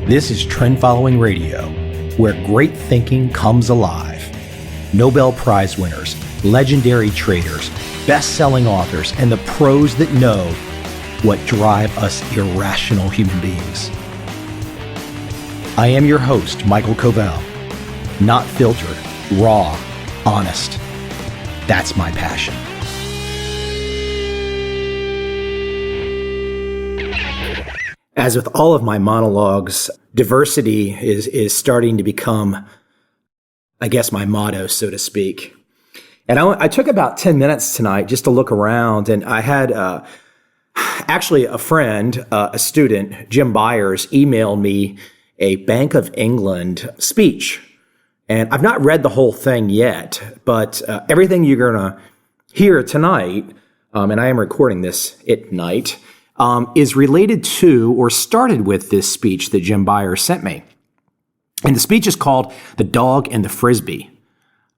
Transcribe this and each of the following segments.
This is Trend Following Radio, where great thinking comes alive. Nobel Prize winners, legendary traders, best-selling authors, and the pros that know what drive us irrational human beings. I am your host, Michael Covel. Not filtered, raw, honest. That's my passion. As with all of my monologues, diversity is starting to become, I guess, my motto, so to speak. And I took about 10 minutes tonight just to look around, and I had actually a friend, a student, Jim Byers, emailed me a Bank of England speech. And I've not read the whole thing yet, but everything you're going to hear tonight, and I am recording this at night, is related to or started with this speech that Jim Byers sent me. And the speech is called The Dog and the Frisbee.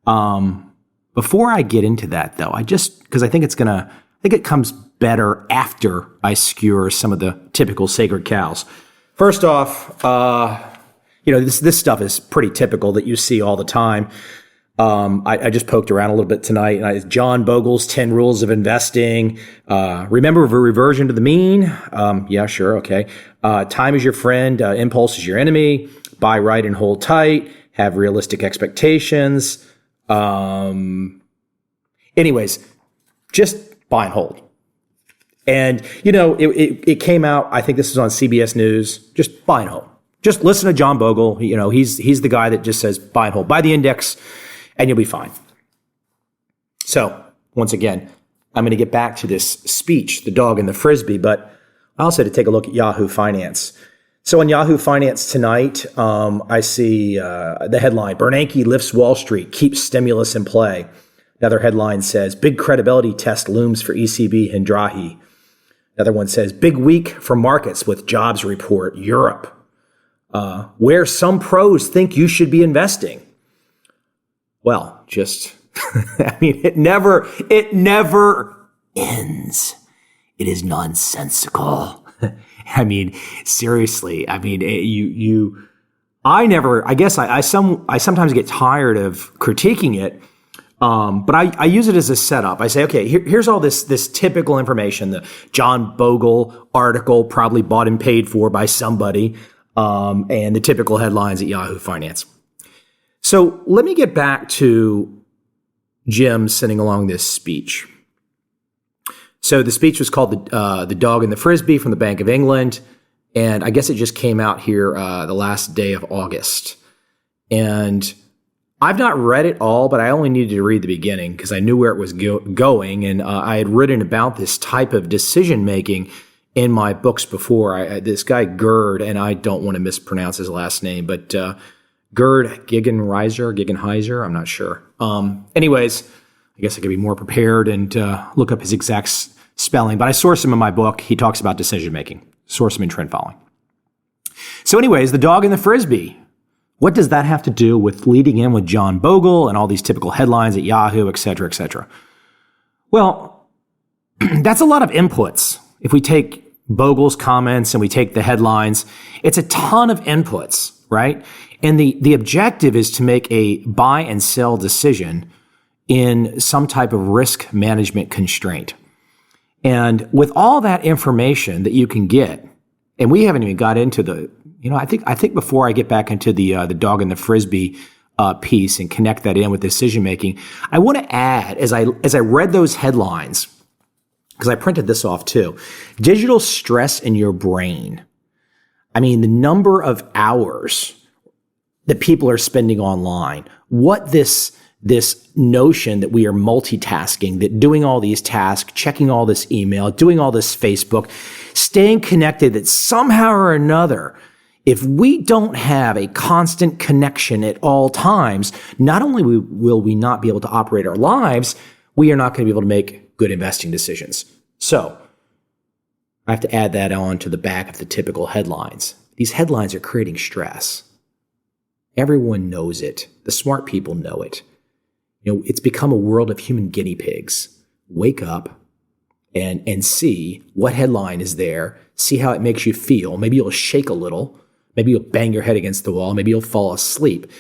Before I get into that, though, because I think it comes better after I skewer some of the typical sacred cows. First off, this stuff is pretty typical that you see all the time. I just poked around a little bit tonight. John Bogle's 10 Rules of Investing. Remember reversion to the mean? Yeah, sure. Okay. Time is your friend. Impulse is your enemy. Buy right and hold tight. Have realistic expectations. Anyways, just buy and hold. And, it came out, I think this is on CBS News, just buy and hold. Just listen to John Bogle. He's the guy that just says buy and hold. Buy the index and you'll be fine. So, once again, I'm going to get back to this speech, The Dog and the Frisbee, but I also had to take a look at Yahoo Finance. So on Yahoo Finance tonight, I see the headline, Bernanke lifts Wall Street, keeps stimulus in play. Another headline says, big credibility test looms for ECB Hindrahi. Another one says, big week for markets with jobs report, Europe, where some pros think you should be investing. Well, it never ends. It is nonsensical. Seriously. I sometimes get tired of critiquing it. But I use it as a setup. I say, okay, here's all this typical information, the John Bogle article, probably bought and paid for by somebody, and the typical headlines at Yahoo Finance. So let me get back to Jim sending along this speech. So the speech was called The Dog and the Frisbee from the Bank of England, and I guess it just came out here the last day of August. And I've not read it all, but I only needed to read the beginning because I knew where it was going, and I had written about this type of decision-making in my books before. This guy, Gerd, and I don't want to mispronounce his last name, but Gerd Gegenheiser, I'm not sure. Anyways, I guess I could be more prepared and look up his exact spelling, but I source him in my book. He talks about decision-making. Source him in Trend Following. So anyways, The Dog and the Frisbee. What does that have to do with leading in with John Bogle and all these typical headlines at Yahoo, et cetera, et cetera? Well, that's a lot of inputs. If we take Bogle's comments and we take the headlines, it's a ton of inputs, right? And the objective is to make a buy and sell decision in some type of risk management constraint. And with all that information that you can get, and we haven't even got into the, I think before I get back into the Dog and the Frisbee piece and connect that in with decision making, I want to add, as I read those headlines, because I printed this off too, digital stress in your brain. The number of hours that people are spending online, what this notion that we are multitasking, that doing all these tasks, checking all this email, doing all this Facebook, staying connected, that somehow or another, if we don't have a constant connection at all times, not only will we not be able to operate our lives, we are not going to be able to make good investing decisions. So I have to add that on to the back of the typical headlines. These headlines are creating stress. Everyone knows it. The smart people know it. It's become a world of human guinea pigs. Wake up and see what headline is there, see how it makes you feel. Maybe you'll shake a little. Maybe you'll bang your head against the wall. Maybe you'll fall asleep.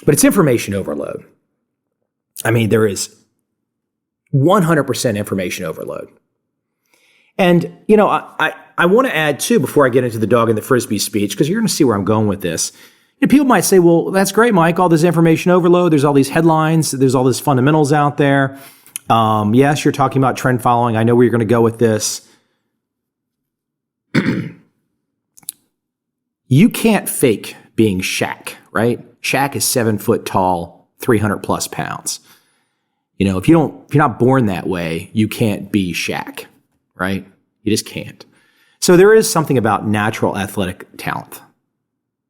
But it's information overload. I mean, there is 100% information overload. And, I want to add too, before I get into the dog and the Frisbee speech, because you're going to see where I'm going with this. People might say, well, that's great, Mike, all this information overload. There's all these headlines. There's all these fundamentals out there. Yes, you're talking about trend following. I know where you're going to go with this. You can't fake being Shaq, right? Shaq is 7 foot tall, 300 plus pounds. If you're not born that way, you can't be Shaq, right? You just can't. So there is something about natural athletic talent.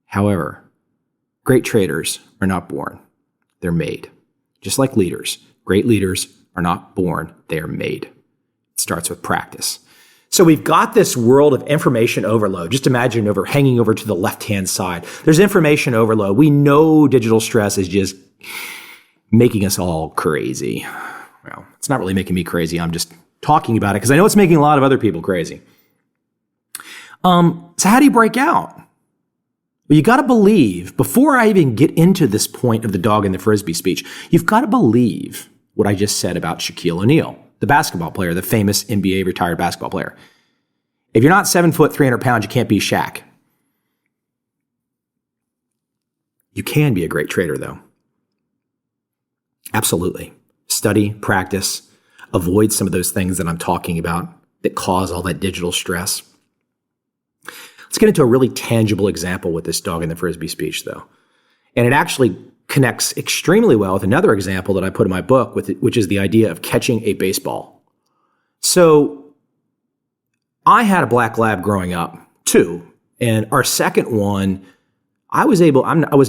However, great traders are not born. They're made. Just like leaders. Great leaders are not born. They are made. It starts with practice. So we've got this world of information overload. Just imagine hanging over to the left-hand side. There's information overload. We know digital stress is just making us all crazy. Well, it's not really making me crazy. I'm just talking about it because I know it's making a lot of other people crazy. So how do you break out? Well, you got to believe, before I even get into this point of the dog and the Frisbee speech, you've got to believe what I just said about Shaquille O'Neal, the basketball player, the famous NBA retired basketball player. If you're not 7 foot, 300 pounds, you can't be Shaq. You can be a great trader, though. Absolutely. Study, practice, avoid some of those things that I'm talking about that cause all that digital stress. Let's get into a really tangible example with this dog and the Frisbee speech, though. And it actually connects extremely well with another example that I put in my book, which is the idea of catching a baseball. So I had a black lab growing up, too. And our second one, I was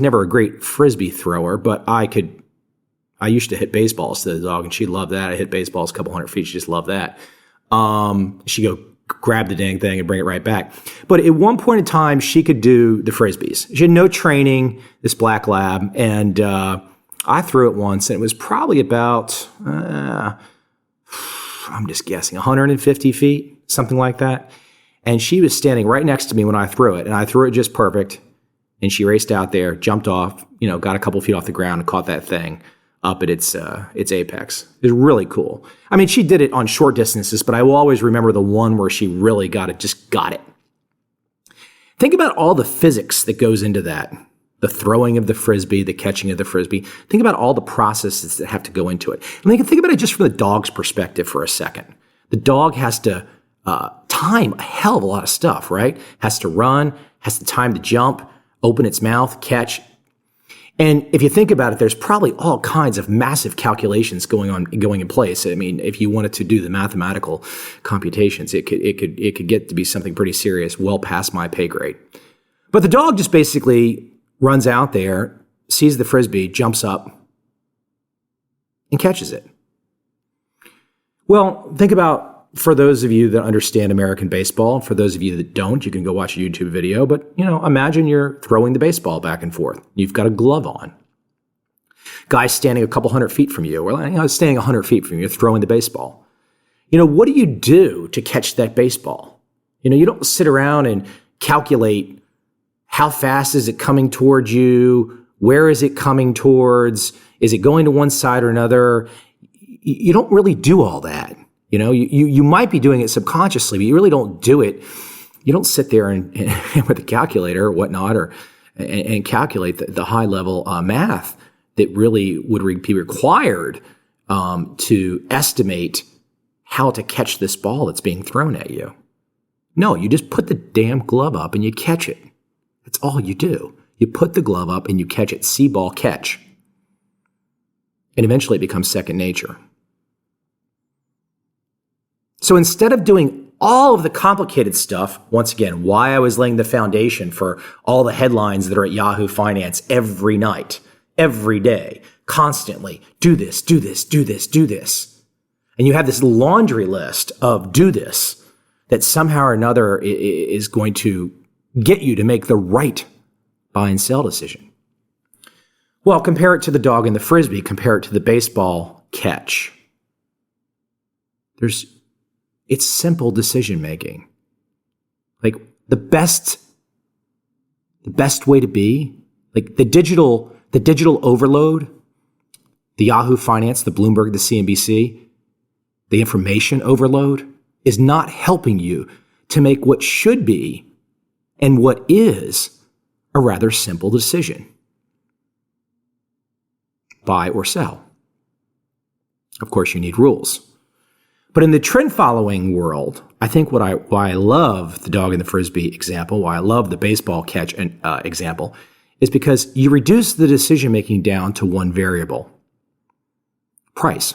never a great Frisbee thrower, but I used to hit baseballs to the dog, and she loved that. I hit baseballs a couple hundred feet. She just loved that. She'd go grab the dang thing and bring it right back. But at one point in time, she could do the Frisbees. She had no training, this black lab, and I threw it once, and it was probably about, I'm just guessing, 150 feet, something like that. And she was standing right next to me when I threw it, and I threw it just perfect. And she raced out there, jumped off, got a couple feet off the ground and caught that thing up at its apex. It was really cool. I mean, she did it on short distances, but I will always remember the one where she really got it. Think about all the physics that goes into that. The throwing of the Frisbee, the catching of the Frisbee. Think about all the processes that have to go into it. And you can think about it just from the dog's perspective for a second. The dog has to time a hell of a lot of stuff, right? Has to run, has to time to jump, open its mouth, catch. And if you think about it, there's probably all kinds of massive calculations going in place. I mean, if you wanted to do the mathematical computations, it could get to be something pretty serious, well past my pay grade. But the dog just basically runs out there, sees the Frisbee, jumps up, and catches it. Well, think about, for those of you that understand American baseball, for those of you that don't, you can go watch a YouTube video, but, imagine you're throwing the baseball back and forth. You've got a glove on. Guy's standing a couple hundred feet from you, or standing 100 feet from you, throwing the baseball. What do you do to catch that baseball? You don't sit around and calculate how fast is it coming towards you, where is it coming towards, is it going to one side or another? You don't really do all that. You might be doing it subconsciously, but you really don't do it. You don't sit there and with a calculator or whatnot, and calculate the high level math that really would be required to estimate how to catch this ball that's being thrown at you. No, you just put the damn glove up and you catch it. That's all you do. You put the glove up and you catch it. See ball, catch. And eventually it becomes second nature. So instead of doing all of the complicated stuff, once again, why I was laying the foundation for all the headlines that are at Yahoo Finance every night, every day, constantly, do this, do this, do this, do this. And you have this laundry list of do this that somehow or another is going to get you to make the right buy and sell decision. Well, compare it to the dog and the Frisbee, compare it to the baseball catch. It's simple decision making. Like the best the best way to be, like the digital overload, the Yahoo Finance, the Bloomberg, the CNBC, the information overload is not helping you to make what should be and what is a rather simple decision. Buy or sell. Of course, you need rules. But in the trend following world, I think why I love the dog and the frisbee example, why I love the baseball catch example, is because you reduce the decision making down to one variable: price.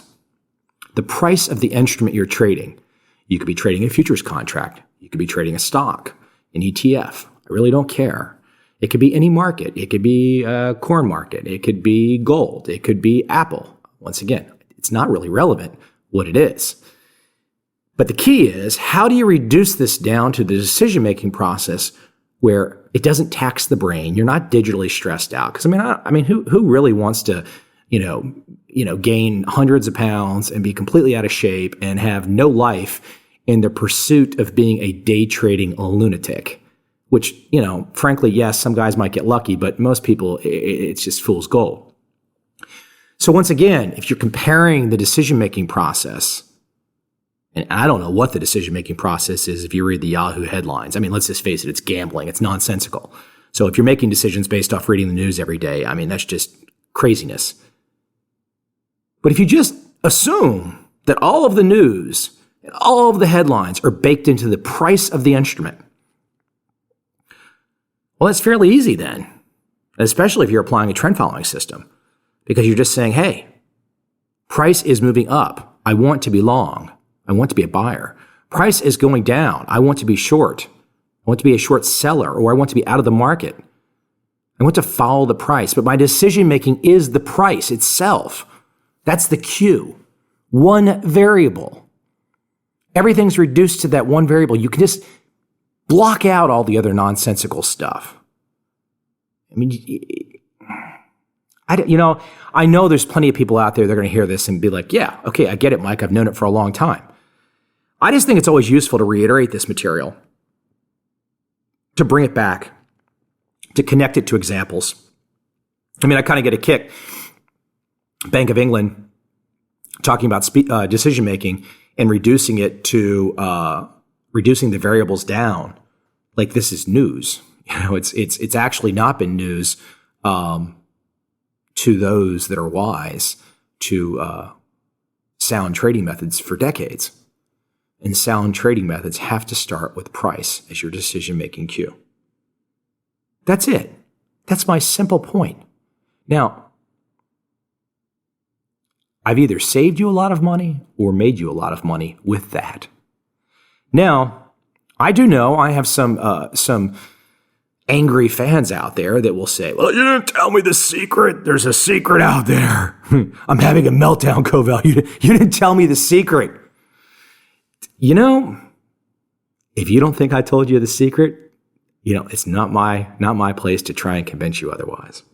The price of the instrument you're trading. You could be trading a futures contract. You could be trading a stock, an ETF. I really don't care. It could be any market. It could be a corn market. It could be gold. It could be Apple. Once again, it's not really relevant what it is. But the key is, how do you reduce this down to the decision-making process where it doesn't tax the brain? You're not digitally stressed out. Because who really wants to, gain hundreds of pounds and be completely out of shape and have no life in the pursuit of being a day trading lunatic? Which, frankly, yes, some guys might get lucky, but most people, it's just fool's gold. So once again, if you're comparing the decision-making process, and I don't know what the decision-making process is if you read the Yahoo headlines. I mean, let's just face it, it's gambling. It's nonsensical. So if you're making decisions based off reading the news every day, I mean, that's just craziness. But if you just assume that all of the news and all of the headlines are baked into the price of the instrument, well, that's fairly easy then, especially if you're applying a trend-following system, because you're just saying, hey, price is moving up. I want to be long. I want to be a buyer. Price is going down. I want to be short. I want to be a short seller, or I want to be out of the market. I want to follow the price, but my decision-making is the price itself. That's the cue. One variable. Everything's reduced to that one variable. You can just block out all the other nonsensical stuff. I mean, I know there's plenty of people out there that are going to hear this and be like, yeah, okay, I get it, Mike. I've known it for a long time. I just think it's always useful to reiterate this material, to bring it back, to connect it to examples. I mean, I kind of get a kick. Bank of England talking about decision-making and reducing it to reducing the variables down. Like this is news. It's actually not been news to those that are wise to sound trading methods for decades. And sound trading methods have to start with price as your decision-making cue. That's it. That's my simple point. Now, I've either saved you a lot of money or made you a lot of money with that. Now, I do know I have some angry fans out there that will say, well, you didn't tell me the secret. There's a secret out there. I'm having a meltdown, Covel. You didn't tell me the secret. If you don't think I told you the secret, it's not my place to try and convince you otherwise.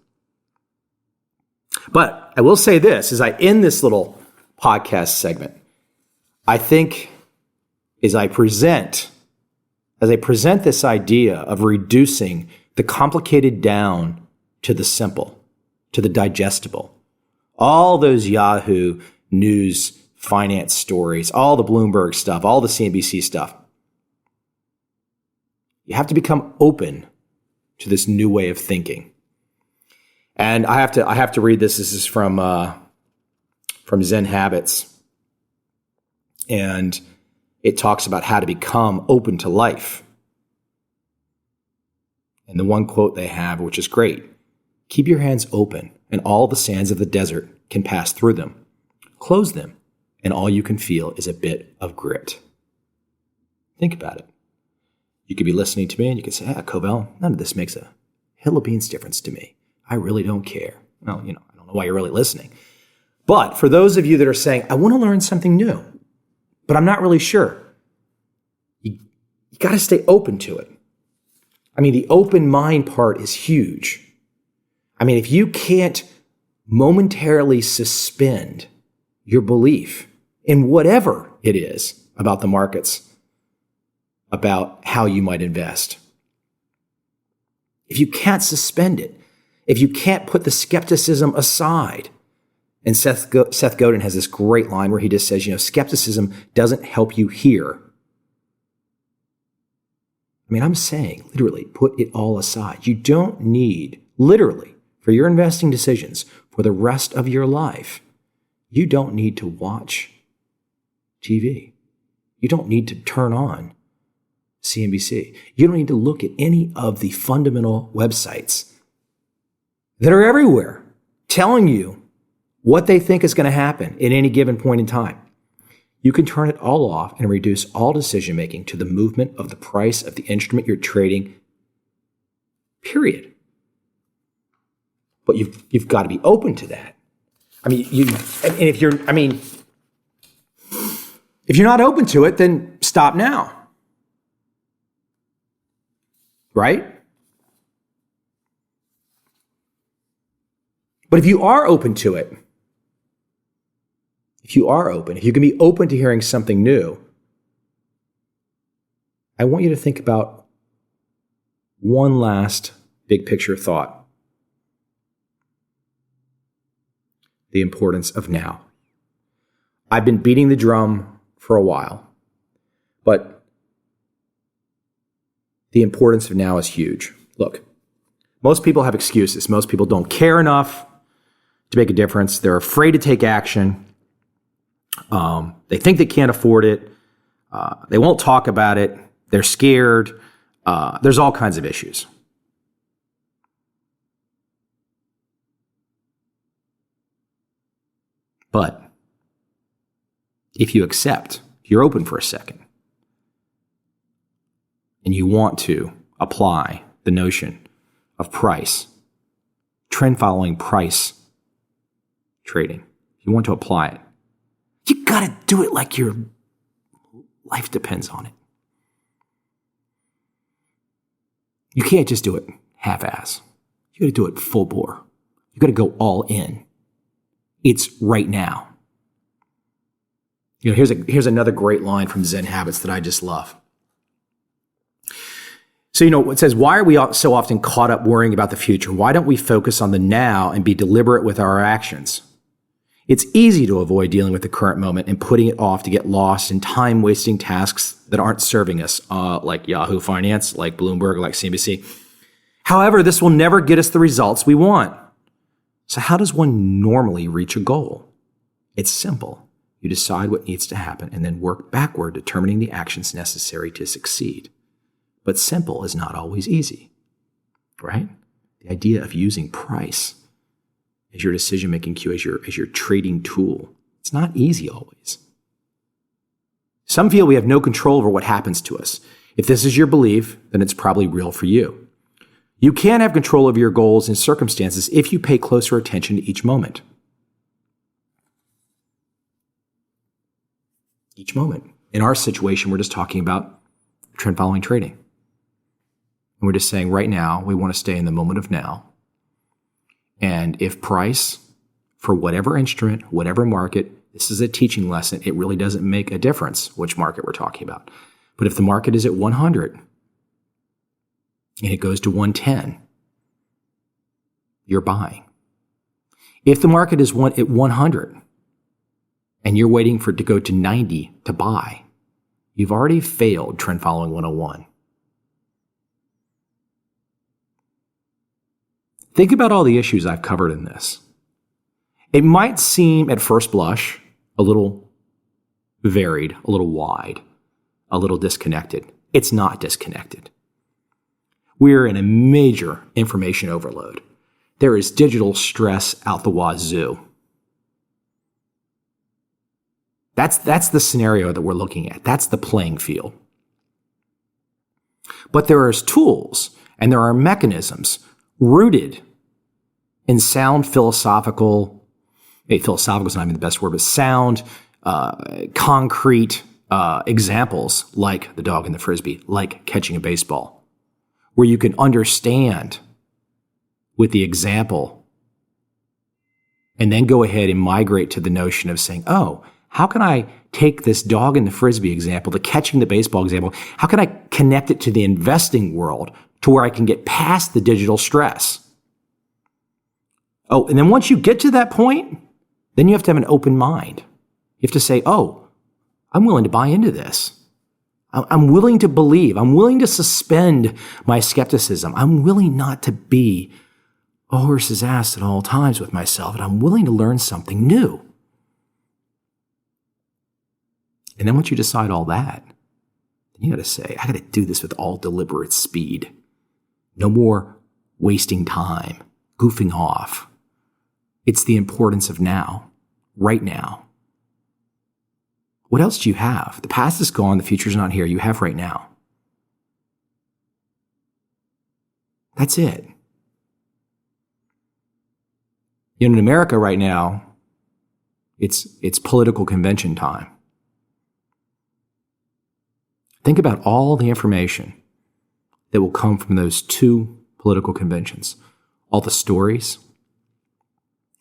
But I will say this, as I end this little podcast segment, I think as I present this idea of reducing the complicated down to the simple, to the digestible, all those Yahoo News finance stories, all the Bloomberg stuff, all the CNBC stuff, you have to become open to this new way of thinking. And I have to read this. This is from Zen Habits. And it talks about how to become open to life. And the one quote they have, which is great: keep your hands open, and all the sands of the desert can pass through them. Close them, and all you can feel is a bit of grit. Think about it. You could be listening to me, and you could say, Covel, none of this makes a hill of beans difference to me. I really don't care. Well, I don't know why you're really listening. But for those of you that are saying, I want to learn something new, but I'm not really sure, you got to stay open to it. I mean, the open mind part is huge. I mean, if you can't momentarily suspend your belief in whatever it is about the markets, about how you might invest, if you can't suspend it, if you can't put the skepticism aside. And Seth Godin has this great line where he just says, skepticism doesn't help you hear. I mean, I'm saying, literally, put it all aside. You don't need, literally, for your investing decisions for the rest of your life, you don't need to watch TV. You don't need to turn on CNBC. You don't need to look at any of the fundamental websites that are everywhere telling you what they think is going to happen at any given point in time. You can turn it all off and reduce all decision-making to the movement of the price of the instrument you're trading, period. But you've got to be open to that. I mean, if you're not open to it, then stop now. Right? But if you are open to it, if you can be open to hearing something new, I want you to think about one last big picture thought. The importance of now. I've been beating the drum for a while, but the importance of now is huge. Look, most people have excuses. Most people don't care enough to make a difference. They're afraid to take action. They think they can't afford it. They won't talk about it. They're scared. There's all kinds of issues. But if you accept, if you're open for a second, and you want to apply the notion of price, trend following price trading, if you want to apply it, you got to do it like your life depends on it. You can't just do it half-ass. You got to do it full bore. You got to go all in. It's right now. Here's another great line from Zen Habits that I just love. So, it says, why are we so often caught up worrying about the future? Why don't we focus on the now and be deliberate with our actions? It's easy to avoid dealing with the current moment and putting it off to get lost in time-wasting tasks that aren't serving us, like Yahoo Finance, like Bloomberg, like CNBC. However, this will never get us the results we want. So how does one normally reach a goal? It's simple. You decide what needs to happen and then work backward, determining the actions necessary to succeed. But simple is not always easy, right? The idea of using price as your decision-making cue, as your trading tool, it's not easy always. Some feel we have no control over what happens to us. If this is your belief, then it's probably real for you. You can have control over your goals and circumstances if you pay closer attention to each moment. Each moment. In our situation, we're just talking about trend following trading. And we're just saying right now, we want to stay in the moment of now. And if price, for whatever instrument, whatever market, this is a teaching lesson, it really doesn't make a difference which market we're talking about. But if the market is at 100 and it goes to 110, you're buying. If the market is at 100 and you're waiting for it to go to 90 to buy, you've already failed trend following 101. Think about all the issues I've covered in this. It might seem at first blush a little varied, a little wide, a little disconnected. It's not disconnected. We're in a major information overload. There is digital stress out the wazoo. That's the scenario that we're looking at. That's the playing field. But there are tools and there are mechanisms rooted in sound philosophical is not even the best word, but sound, concrete examples like the dog and the frisbee, like catching a baseball, where you can understand with the example and then go ahead and migrate to the notion of saying, oh, How can I take this dog and the Frisbee example, the catching the baseball example, how can I connect it to the investing world to where I can get past the digital stress? Oh, and then once you get to that point, then you have to have an open mind. You have to say, oh, I'm willing to buy into this. I'm willing to believe. I'm willing to suspend my skepticism. I'm willing not to be a horse's ass at all times with myself, and I'm willing to learn something new. And then once you decide all that, then you got to say, I got to do this with all deliberate speed. No more wasting time, goofing off. It's the importance of now, right now. What else do you have? The past is gone. The future's not here. You have right now. That's it. In America right now, it's political convention time. Think about all the information that will come from those two political conventions. All the stories,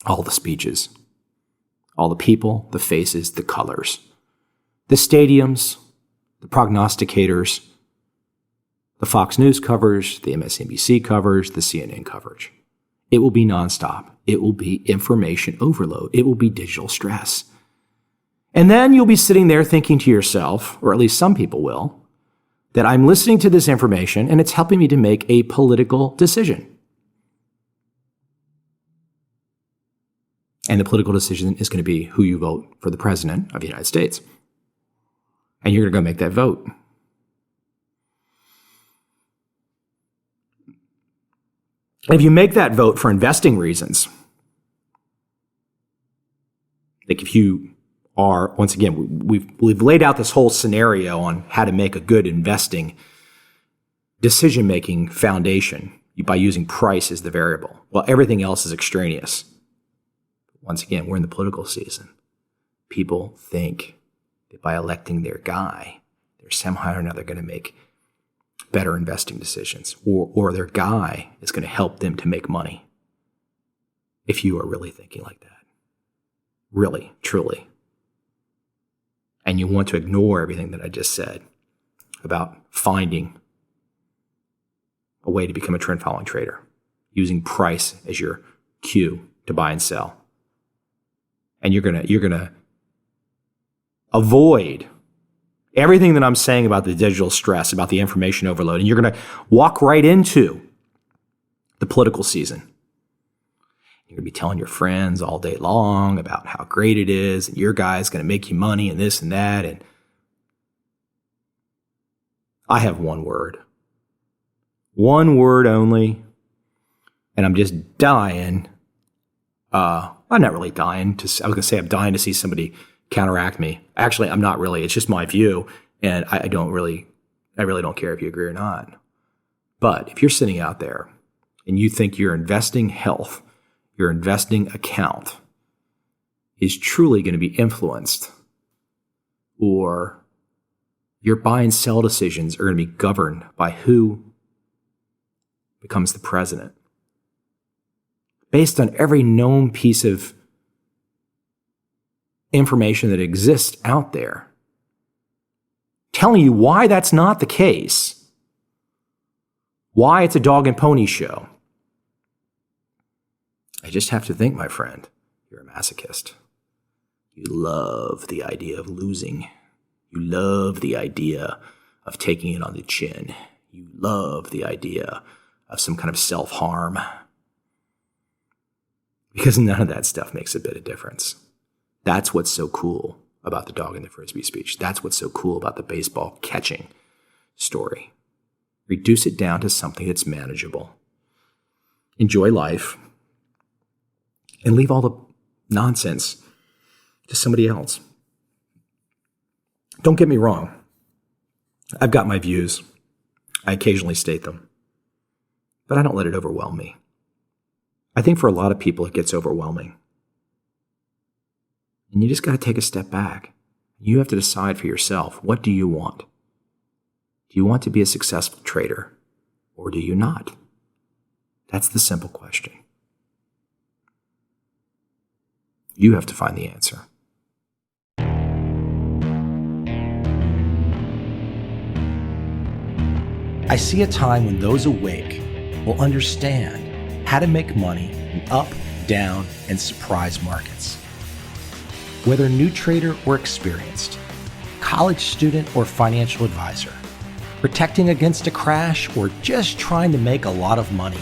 all the speeches, all the people, the faces, the colors, the stadiums, the prognosticators, the Fox News covers, the MSNBC covers, the CNN coverage. It will be nonstop. It will be information overload. It will be digital stress. And then you'll be sitting there thinking to yourself, or at least some people will, that I'm listening to this information and it's helping me to make a political decision. And the political decision is going to be who you vote for the president of the United States. And you're going to go make that vote. And if you make that vote for investing reasons, like if you are, once again, we've laid out this whole scenario on how to make a good investing decision-making foundation by using price as the variable. Well, everything else is extraneous. Once again, we're in the political season. People think that by electing their guy, they're somehow or another going to make better investing decisions, or their guy is going to help them to make money. If you are really thinking like that, really, truly, and you want to ignore everything that I just said about finding a way to become a trend following trader, using price as your cue to buy and sell. And you're gonna avoid everything that I'm saying about the digital stress, about the information overload, and you're gonna walk right into the political season. You're gonna be telling your friends all day long about how great it is, and your guy's gonna make you money and this and that. And I have one word only, and I'm just dying. I'm not really dying I was going to say I'm dying to see somebody counteract me. Actually, I'm not really. It's just my view, and I really don't care if you agree or not. But if you're sitting out there and you think your investing health, your investing account is truly going to be influenced, or your buy and sell decisions are going to be governed by who becomes the president, based on every known piece of information that exists out there, telling you why that's not the case, why it's a dog and pony show. I just have to think, my friend, you're a masochist. You love the idea of losing. You love the idea of taking it on the chin. You love the idea of some kind of self-harm. Because none of that stuff makes a bit of difference. That's what's so cool about the dog and the Frisbee speech. That's what's so cool about the baseball catching story. Reduce it down to something that's manageable. Enjoy life. And leave all the nonsense to somebody else. Don't get me wrong. I've got my views. I occasionally state them. But I don't let it overwhelm me. I think for a lot of people, it gets overwhelming. And you just got to take a step back. You have to decide for yourself, what do you want? Do you want to be a successful trader, or do you not? That's the simple question. You have to find the answer. I see a time when those awake will understand how to make money in up, down, and surprise markets. Whether new trader or experienced, college student or financial advisor, protecting against a crash or just trying to make a lot of money,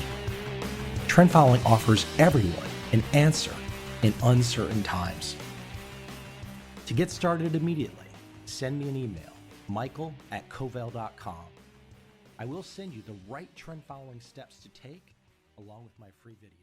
trend following offers everyone an answer in uncertain times. To get started immediately, send me an email, michael@covel.com. I will send you the right trend following steps to take along with my free video.